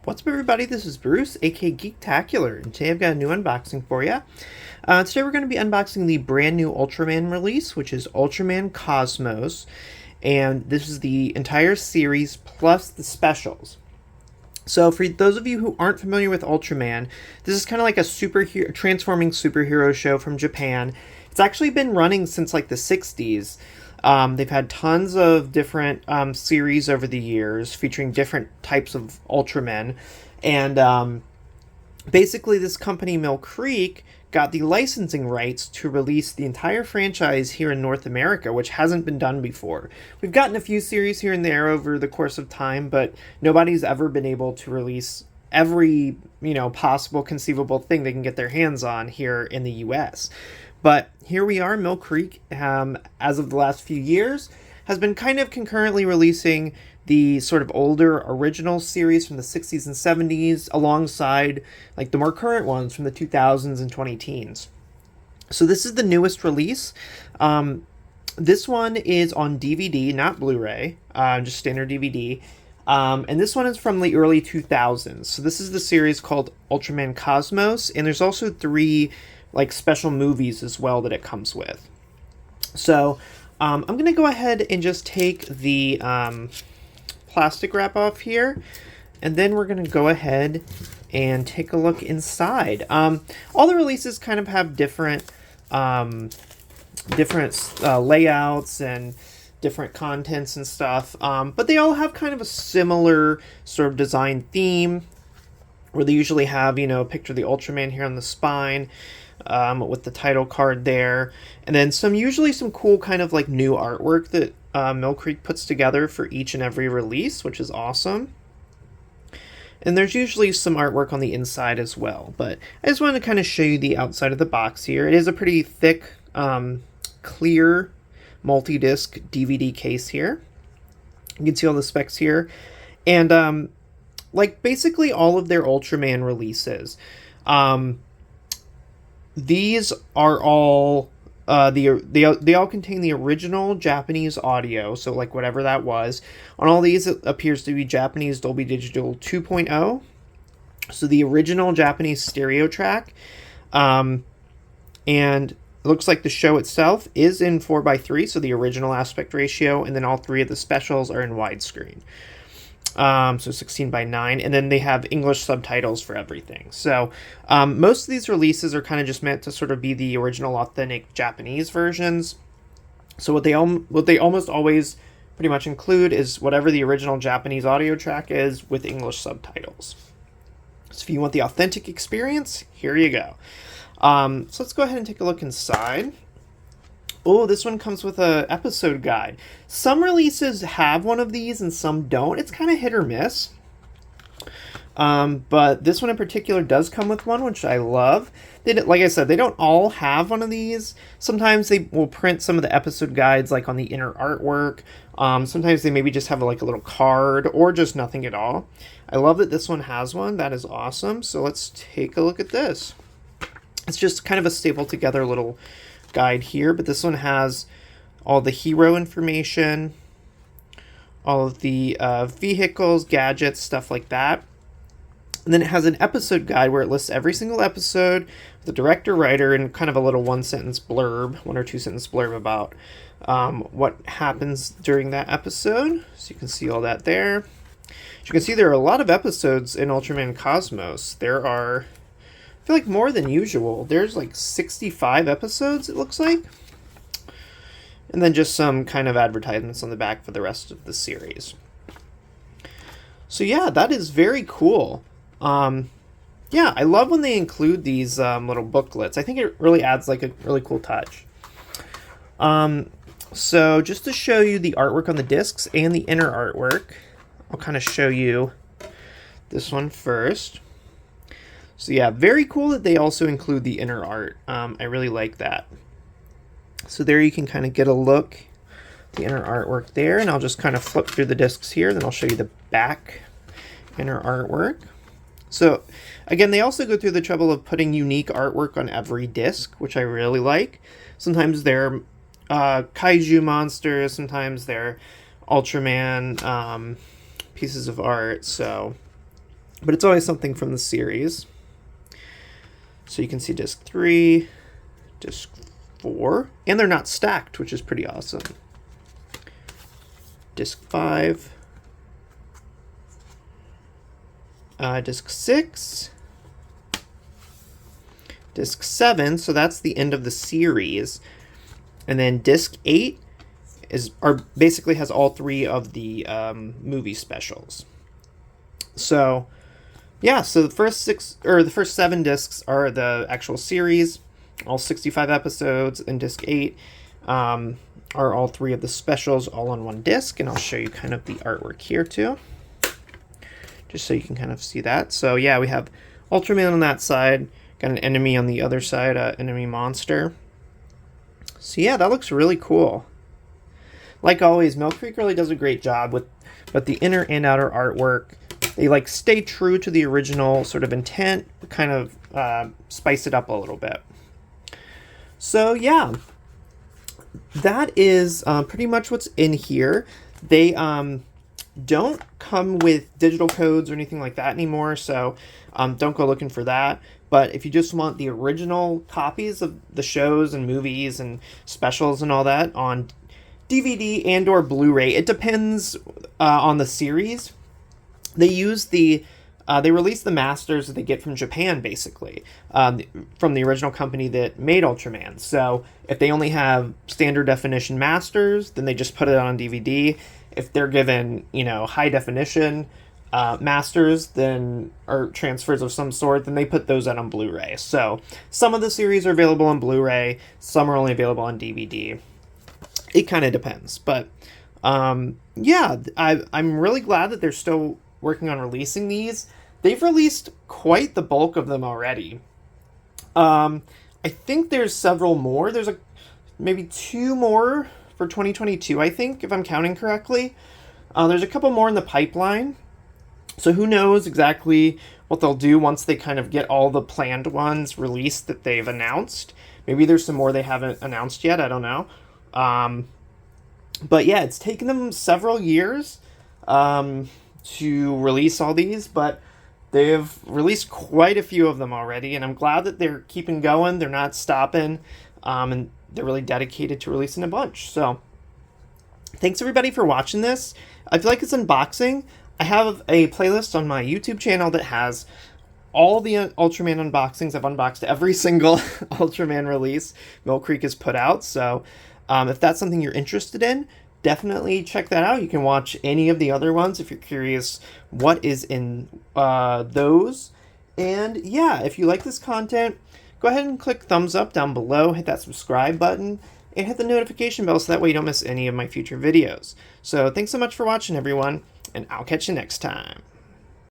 What's up, everybody? This is Bruce, aka Geektacular, and today I've got a new unboxing for you. Today we're going to be unboxing the brand new Ultraman release, which is Ultraman Cosmos, and this is the entire series plus the specials. So, for those of you who aren't familiar with Ultraman, this is kind of like a transforming superhero show from Japan. It's actually been running since like the 60s. They've had tons of different series over the years featuring different types of Ultramen. And basically, this company, Mill Creek, got the licensing rights to release the entire franchise here in North America, which hasn't been done before. We've gotten a few series here and there over the course of time, but nobody's ever been able to release every, possible conceivable thing they can get their hands on here in the US. But here we are, Mill Creek, as of the last few years, has been kind of concurrently releasing the sort of older original series from the 60s and 70s alongside like the more current ones from the 2000s and 2010s. So this is the newest release. This one is on DVD, not Blu-ray, just standard DVD. And this one is from the early 2000s. So this is the series called Ultraman Cosmos, and there's also 3 like special movies as well that it comes with. So I'm going to go ahead and just take the plastic wrap off here, and then we're going to go ahead and take a look inside. All the releases kind of have different layouts and different contents and stuff, but they all have kind of a similar sort of design theme, where they usually have, a picture of the Ultraman here on the spine, with the title card there, and then usually some cool kind of like new artwork that Mill Creek puts together for each and every release, which is awesome. And there's usually some artwork on the inside as well, but I just wanted to kind of show you the outside of the box here. It is a pretty thick, clear multi-disc DVD case here. You can see all the specs here, and like basically all of their Ultraman releases, these are all they all contain the original Japanese audio, so like whatever that was. On all these, it appears to be Japanese Dolby Digital 2.0, so the original Japanese stereo track, and it looks like the show itself is in 4:3, so the original aspect ratio, and then all 3 of the specials are in widescreen. So 16:9, and then they have English subtitles for everything. So most of these releases are kind of just meant to sort of be the original authentic Japanese versions. So what they almost always pretty much include is whatever the original Japanese audio track is with English subtitles. So if you want the authentic experience, here you go. So let's go ahead and take a look inside. Oh, this one comes with an episode guide. Some releases have one of these and some don't. It's kind of hit or miss. But this one in particular does come with one, which I love. Like I said, they don't all have one of these. Sometimes they will print some of the episode guides like on the inner artwork. Sometimes they maybe just have like a little card or just nothing at all. I love that this one has one. That is awesome. So let's take a look at this. It's just kind of a stapled together little guide here, but this one has all the hero information, all of the vehicles, gadgets, stuff like that. And then it has an episode guide where it lists every single episode, the director, writer, and kind of a little 1 or 2 sentence blurb about what happens during that episode. So you can see all that there. As you can see, there are a lot of episodes in Ultraman Cosmos. There are, I feel like, more than usual. There's like 65 episodes, it looks like. And then just some kind of advertisements on the back for the rest of the series. So yeah, that is very cool. Yeah, I love when they include these little booklets. I think it really adds like a really cool touch. So just to show you the artwork on the discs and the inner artwork, I'll kind of show you this one first. So yeah, very cool that they also include the inner art. I really like that. So there you can kind of get a look at the inner artwork there, and I'll just kind of flip through the discs here, then I'll show you the back inner artwork. So again, they also go through the trouble of putting unique artwork on every disc, which I really like. Sometimes they're kaiju monsters, sometimes they're Ultraman pieces of art, so but it's always something from the series. So you can see disc 3, disc 4, and they're not stacked, which is pretty awesome. Disc 5, disc 6, disc 7, so that's the end of the series, and then disc 8 basically has all 3 of the movie specials. So yeah, so the first 7 discs are the actual series, all 65 episodes, and disc 8 are all 3 of the specials all on one disc, and I'll show you kind of the artwork here too, just so you can kind of see that. So yeah, we have Ultraman on that side, got an enemy on the other side, enemy monster. So yeah, that looks really cool. Like always, Mill Creek really does a great job with the inner and outer artwork. They stay true to the original sort of intent, kind of spice it up a little bit. So yeah, that is pretty much what's in here. They don't come with digital codes or anything like that anymore, so don't go looking for that. But if you just want the original copies of the shows and movies and specials and all that on DVD and or Blu-ray, it depends on the series. They release the masters that they get from Japan, basically, from the original company that made Ultraman. So if they only have standard definition masters, then they just put it on DVD. If they're given, high definition masters, then or transfers of some sort, then they put those out on Blu-ray. So some of the series are available on Blu-ray, some are only available on DVD. It kind of depends, but yeah, I'm really glad that they're still working on releasing these. They've released quite the bulk of them already. I think there's several more. There's maybe 2 more for 2022, I think, if I'm counting correctly. There's a couple more in the pipeline. So who knows exactly what they'll do once they kind of get all the planned ones released that they've announced. Maybe there's some more they haven't announced yet. I don't know. But yeah, it's taken them several years to release all these, but they've released quite a few of them already, and I'm glad that they're keeping going. They're not stopping, and they're really dedicated to releasing a bunch. So thanks everybody for watching this. If you like this unboxing, I have a playlist on my YouTube channel that has all the Ultraman unboxings. I've unboxed every single Ultraman release Mill Creek has put out, so if that's something you're interested in, definitely check that out. You can watch any of the other ones if you're curious what is in those. And yeah, if you like this content, go ahead and click thumbs up down below, hit that subscribe button, and hit the notification bell so that way you don't miss any of my future videos. So thanks so much for watching, everyone, and I'll catch you next time.